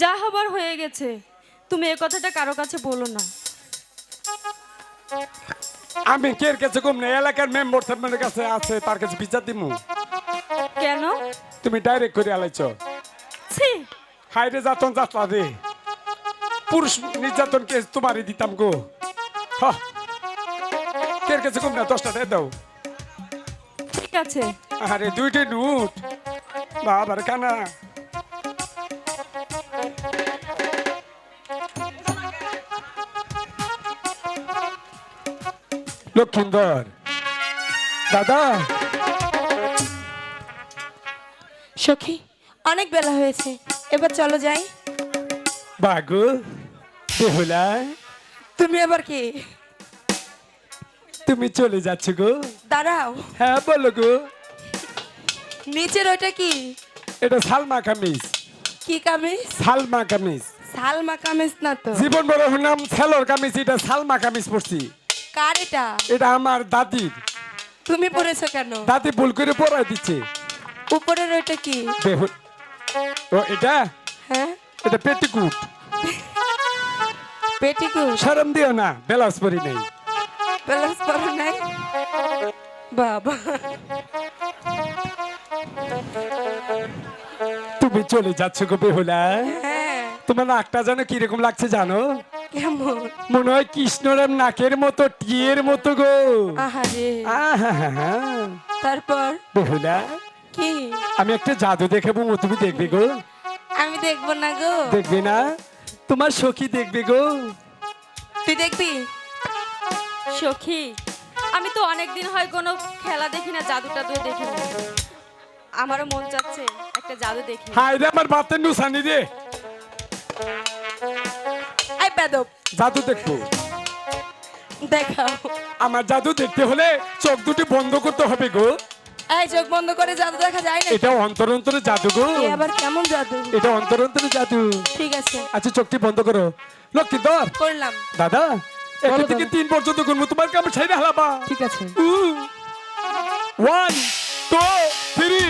যা হবার হয়ে গেছে, তুমি এ কথাটা কারো কাছে বলো না। আমি কের কাছে কম না, এলাকার মেম্বার সাহেবের কাছে আছে, তার কাছে বিচার দিমু। কেন? তুমি ডাইরেক্ট করে আলাইছো। ছি, হাইরে যাতন যাত্রা রে, পুরুষ নির্যাতন কেস তোমারই দিতাম গো। হ্যাঁ কের কাছে কম না, 10টা দিয়ে দাও। ঠিক আছে। আরে 2টি নোট বাবার কানা। লক্ষিন্দর দাদা, সখী, অনেক বেলা হয়েছে, এবার চলো যাই। বাগু বেহুলা, তুমি আবার কি? তুমি চলে যাচ্ছ গো? দাঁড়াও। হ্যাঁ বলো গো। নিচের ওইটা কি? এটা সালমা কামিজ। কি কামিজ? সালমা কামিজ। সালমা কামিজ না তো। জীবন বড় নাম সেলর কামিজ, এটা সালমা কামিজ পরছি। কার এটা? এটা আমার দাদির। তুমি পরেছো কেন? দাদি ভুল করে পরাই দিচ্ছে। উপরের ওইটা কি? দেখুন, ও এটা হ্যাঁ, এটা পেটিকুট। পেটিকুট। শরম দিও না, ব্লাউজ পরি নাই। ব্লাউজ পরো নাই? বাবা, তুমি চলে যাচ্ছ গো বেহুলা। হ্যাঁ। তোমার নাকটা যেন কিরকম লাগছে জানো? কেমন? মনে হয় কৃষ্ণরাম নাকের মতো, টিয়ের মতো গো। আহারে। আহা, তারপর বেহুলা, কি? আমি একটা জাদু দেখাবো, তুমি দেখবে গো। আমি দেখবো না গো। দেখবে না? তোমার সখী দেখবে গো। তুই দেখবি? সখী, আমি তো অনেকদিন হয় কোনো খেলা দেখি না, জাদু টাদু দেখি না। আমারও মন চাচ্ছে একটা জাদু দেখি। হায় রে আমার বাতের নুসানি রে। এই বেদব, জাদু দেখবো। দেখাও। আমার জাদু দেখতে হলে চোখ দুটি বন্ধ করতে হবে গো। এই চোখ বন্ধ করে জাদু দেখা যায় না? এটা অন্তর অন্তরে জাদু গো। এ আবার কেমন জাদু? এটা অন্তর অন্তরে জাদু। ঠিক আছে, আচ্ছা চোখটি বন্ধ করো। লক্ষ্মীধর, করলাম। দাদা, একটা বলো থেকে দাদা। 3 পর্যন্ত গুনবো, তোমার কাম ছাইরা হালাবা। ঠিক আছে। 1 2 3।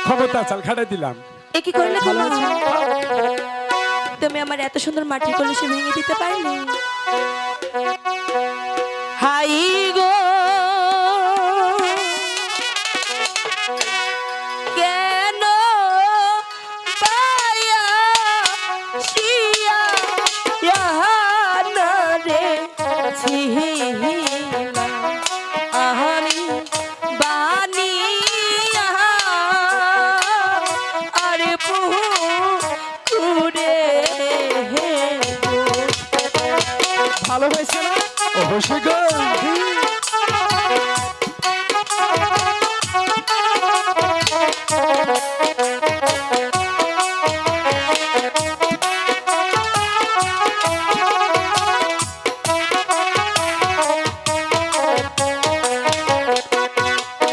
ক্ষমতা চাল খাটাই দিলাম। এ কি করলে তোমার? তুমি আমার এত সুন্দর মাটির কলসি ভেঙে দিতে পারলে? হাই গো, কেন পায়া শিয়া ইহানা রে ছিলা আহানি বানিয়া আরে পুরে ভালো হয়েছে না? অবশ্যই গো।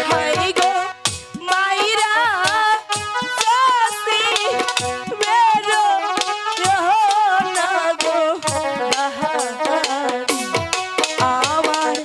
হাই গো মাইরা সসি বেরো না গো বাহারি আমার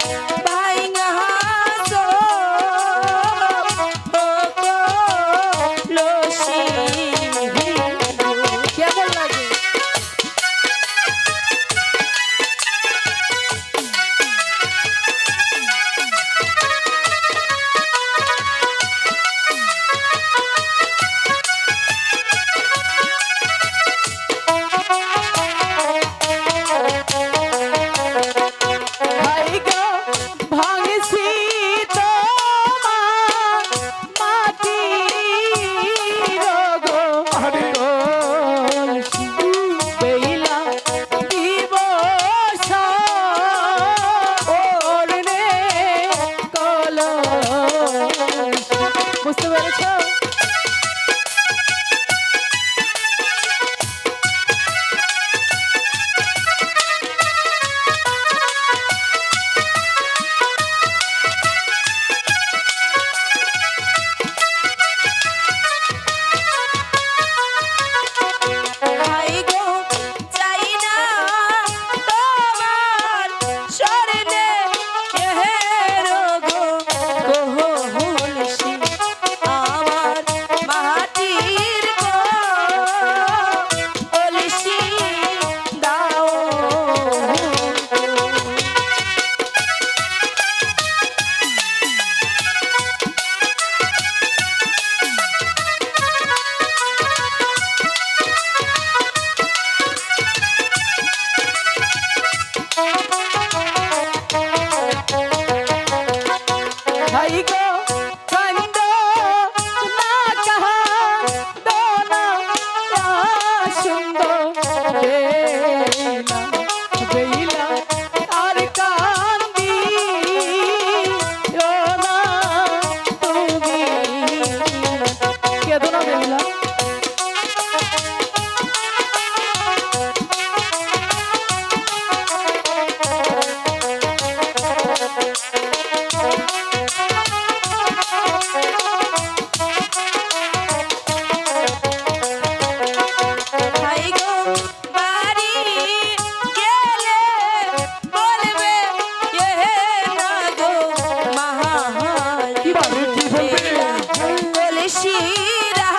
নিশিরা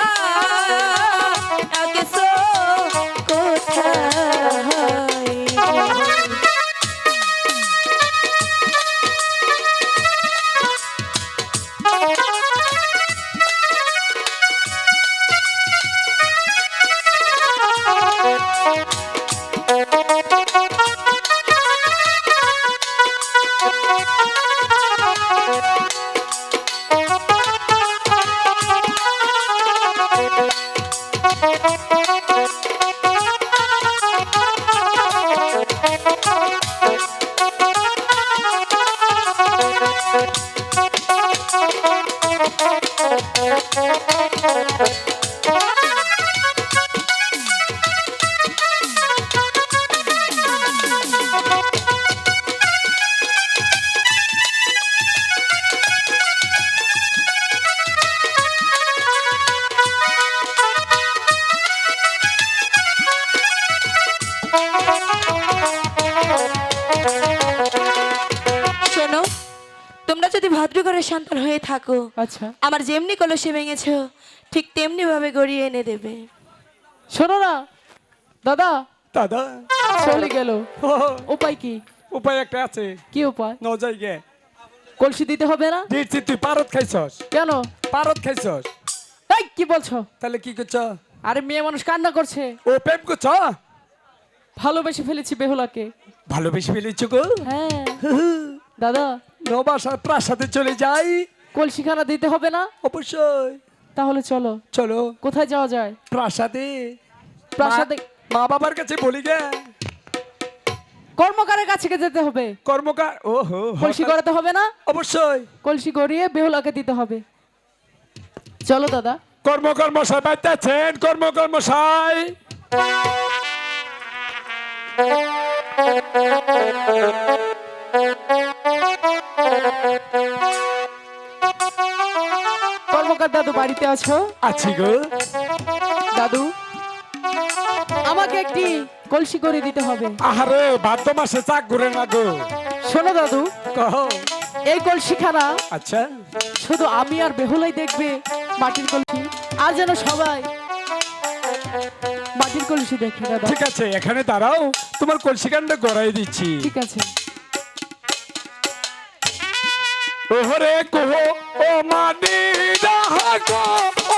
গেছো কোথায়? শোনো, তোমরা যদি ভদ্রঘরের সন্তান হয়ে থাকো, আচ্ছা আমার যেমনি কলসি ভেঙেছো ঠিক তেমনি ভাবে গড়িয়ে এনে দেবে। শোনো না দাদা, দাদা চলে গেল, ও, উপায় কি? উপায় একটা আছে, কি উপায়? ন জায়গে কলসি দিতে হবে না? দিচ্ছি। তুই পারত খাইছস, কেন? পারত খাইছস, এই কি বলছো? তাহলে কি করছ? আরে মেয়ে মানুষ কান্না করছে, ও প্রেম করছ? ভালোবেসে ফেলেছি বেহুলাকে। ভালোবেসে ফেলেছ গো? হ্যাঁ দাদা, নবাসার প্রাসাদে চলে যাই। কলসিখানা দিতে হবে না? অবশ্যই। তাহলে চলো, চলো কোথায় যাওয়া যায়? প্রাসাদে। প্রাসাদে মা বাবার কাছে বলি গে, কর্মকারের কাছে যেতে হবে। কর্মকার। ওহো, কলসি গড়াতে হবে না? অবশ্যই। কলসি গড়িয়ে বেহুলাকে দিতে হবে। চলো দাদা। কর্মকর মশাই বাইতেছেন, কর্মকর মশাই। কর্মকার দাদু বাড়িতে আছো? আছি গো। দাদু, আমাকে একটি কলসি করে দিতে হবে। আহারে, ভাদ্র মাসে চাক ঘুরে না গো। শোনো দাদু, কহ। এই কলসিখানা আচ্ছা, শুধু আমি আর বেহুলাই দেখবে, মাটির কলসি, আর যেন সবাই মাটির কলসি দেখে দাদা। ঠিক আছে, এখানে দাঁড়াও, তোমার কলসিকান্ডে গড়াই দিচ্ছি। ঠিক আছে। ওহরে কোহো ও মানি ডাহাকো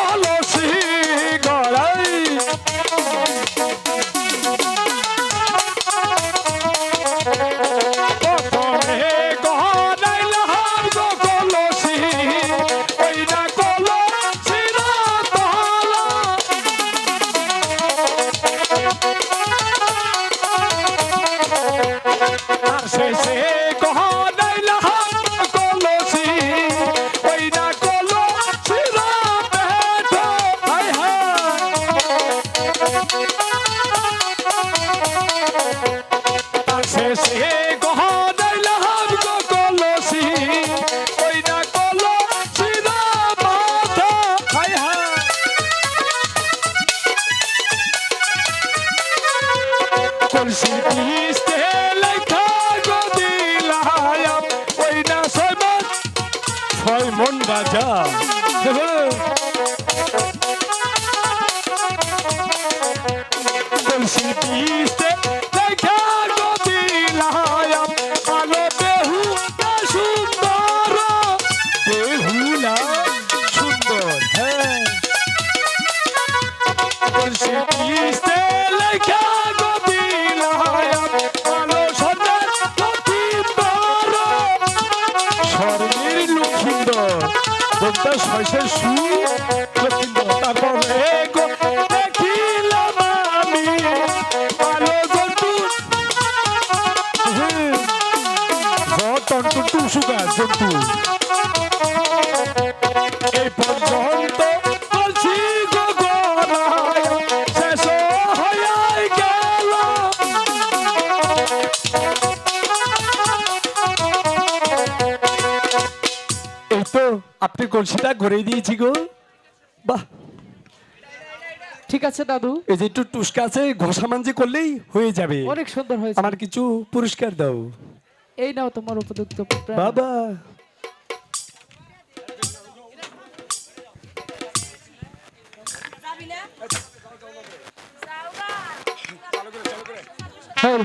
অলসি গড়াই। প্রথমে গড়াইলাম গো কলসি, ওই না কলসিরা তলা। আর শেষে গড়াইলাম কলসি, ওই না কলসিরা পেট। হায় হায়। আর শেষে গড়াইলাম গো কলসি, ওই না কলসিরা মাথা। হায় হায়। কলসি পিসতে লেখা গো দিলাম, ওই না ছয় মন রাজা। কলসি পিসতে লেখা গো দিলাম, আলো বেহুলা সুন্দর, বেহুলা সুন্দর। হ্যাঁ, কলসি পিসতে লেখা গো দিলাম, আলো সন্ধ্যা লক্ষিন্দর, স্বর্গের লক্ষিন্দর, বলতে শৈশের সু লক্ষিন্দর। তারপরে গো দেখিলাম আমি আলো জন্তু, জন্তু সুগার জন্তু। এই পর্যন্ত কলসি গো গড়াই শেষ হইয়া গেল। এই তো আপনি কলসিটা ঘুরে দিয়েছি গো। বাহ, ঠিক আছে দাদু, এই যে একটু টুসকা আছে, ঘষা মাঞ্জি করলেই হয়ে যাবে। অনেক সুন্দর হয়েছে। আমার কিছু পুরস্কার দাও। এই নাও তোমার উপযুক্ত প্রাণ। বাবা, হ্যাঁ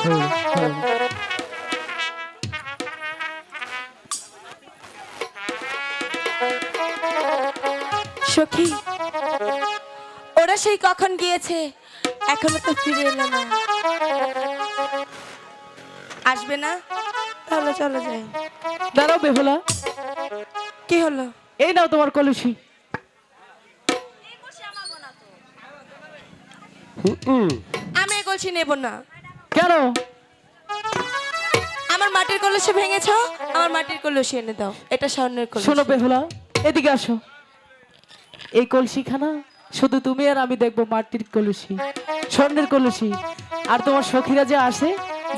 হ্যাঁ সখী ওরা সেই কখন গিয়েছে এখনো তো ফিরে এলো না। আসবে না? তাহলে চলো যাই। দাঁড়াও বেহুলা, কি হলো? এই নাও তোমার কলসি। আমি এই কলসি নেব না। কেন? আমার মাটির কলসি ভেঙেছ, আমার মাটির কলসি এনে দাও। এটা স্বর্ণের কলসি। শোনো বেহুলা, এদিকে আসো। এই কলসিখানা শুধু তুমি আর আমি দেখবো, মাটির কলসি, স্বর্ণের কলসি। আর তোমার সখীরা যে আসে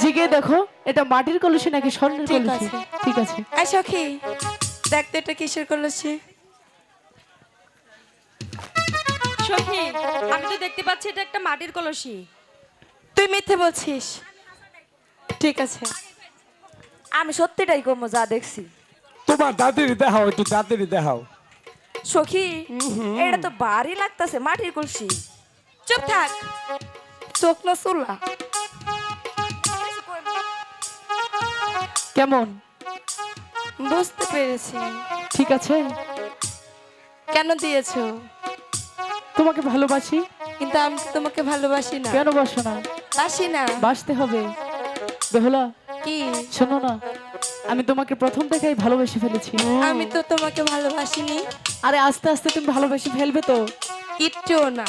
জিগে দেখো এটা মাটির কলসি নাকি স্বর্ণের ঠিক কলসি। আছে। ঠিক আছে। এই সখী দেখতে এটা কিসের কলসি? সখী আমি তো দেখতে পাচ্ছি এটা একটা মাটির কলসি। তুই মিথ্যে বলছিস। ঠিক আছে, আমি সত্যিটাই কমো যা দেখছি। তোমার দাদির দেখাও, একটু দাদির দেখাও। সখী এটা তো বাড়ি লাগতাছে, মাটির কলসি। চুপ থাক। চোখ না চুলা। কেমন? বুঝতে পেরেছি। ঠিক আছে, কেন দিয়েছো? তোমাকে ভালোবাসি। কিন্তু আমি তো তোমাকে ভালোবাসি না। কেন বাসো না? বাসি না। বাসতে হবে। বেহুলা কি? শোনো না, আমি তোমাকে প্রথম থেকেই ভালোবেসে ফেলেছি। আমি তো তোমাকে ভালোবাসিনি। আরে আস্তে আস্তে তুমি ভালোবেসে ফেলবে তো। একটুও না।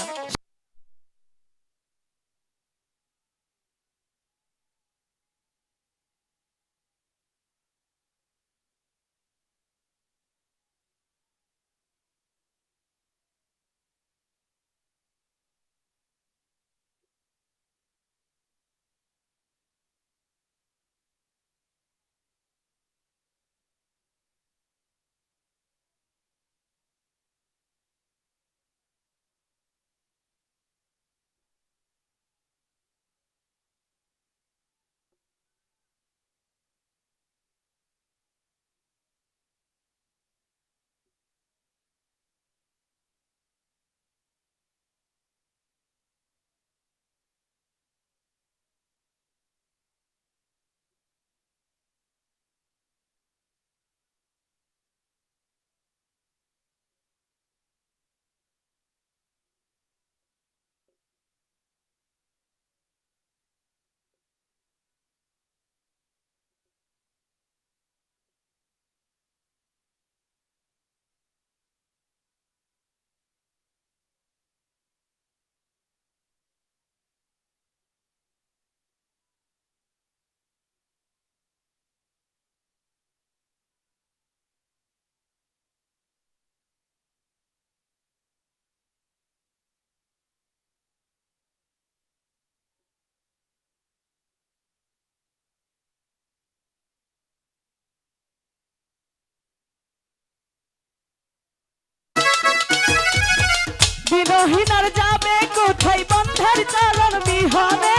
বিরহীনার যাবে কোথায় বন্ধের চলন বিহনে।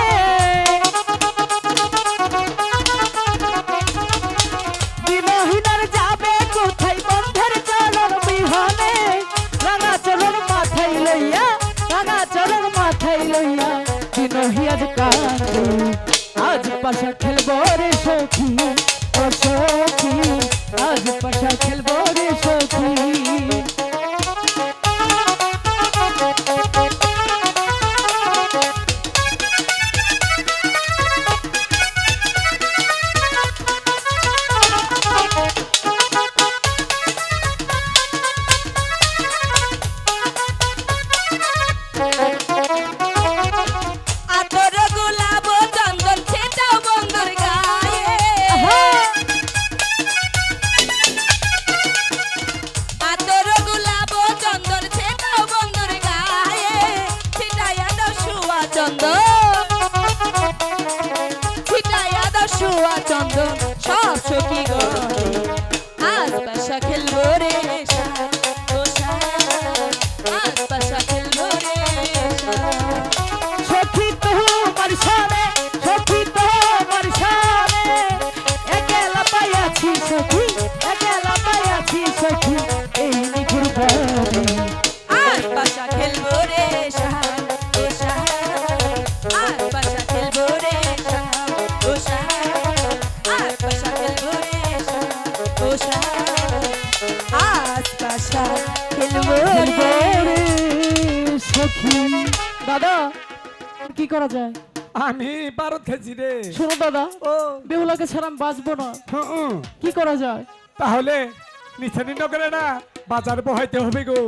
বিরহীনার যাবে কোথায় বন্ধের চলন বিহনে। রাঙা চলন মাথায় লইয়া, রাঙা চলন মাথায় লইয়া বিরহী আজ কান্দে। আজ পাশা খেলবো রে সখী, ও সখী আজ পাশা খেলবো রে সখী। আতর গোলাপ চন্দন ছেটাও বন্ধুর গায়ে। আতর গোলাপ চন্দন ছেটাও বন্ধুর গায়ে। ছিটাইয়া দাও শুয়া চন্দন, ছিটাইয়া দাও শুয়া চন্দন সব সখী গণে। আজ বাসা খেলবো রে সাত, ও সাত, আজ বাসা খেলবো রে সাত। সখী তোমার সামনে, সখী তোমার সামনে একলা পাইয়াছি সখী, একলা পাইয়াছি সখী এই নিখুর বনে। আজ বাসা খেলবো রে সাথ খেলবো রে। রে সখী। দাদা কি করা যায়? আমি ভারত খেয়েছি রে। শোনো দাদা, ও বেহুলাকে ছাড়া আমি বাঁচবো না। হুঁ, কি করা যায়? তাহলে নিচানি নগরে না বাজার বহাইতে হবে গো।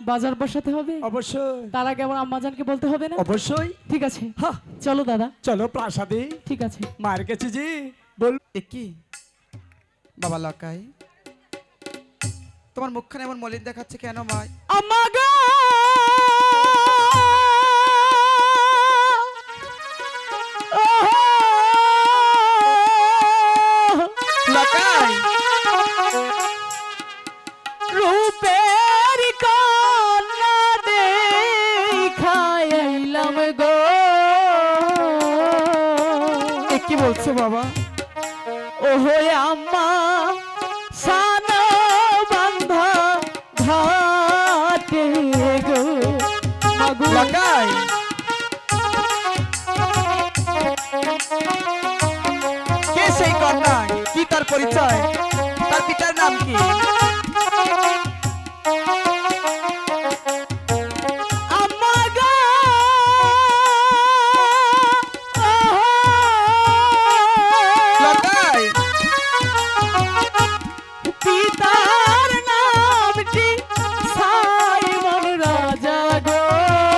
বাজার বসাতে হবে? অবশ্যই তার আগে আমার আম্মাজানকে বলতে হবে না? অবশ্যই। ঠিক আছে, হ্যাঁ, চলো দাদা। চলো প্রাসাদে। ঠিক আছে। মায়ের কাছে জি বল। এ কি বাবা লকাই, তোমার মুখখানে এমন মলিন দেখাচ্ছে কেন মাই? আম্মা গো, লকাই, রূপের কন্যা দেখাইলাম গো। এ কি বলছো বাবা? ওহো আম্মা সানা বান্ধা ঘাটে গো মাগো। লকাই, কে সেই কন্যা? কি তার পরিচয়? তার পিতার নাম কি?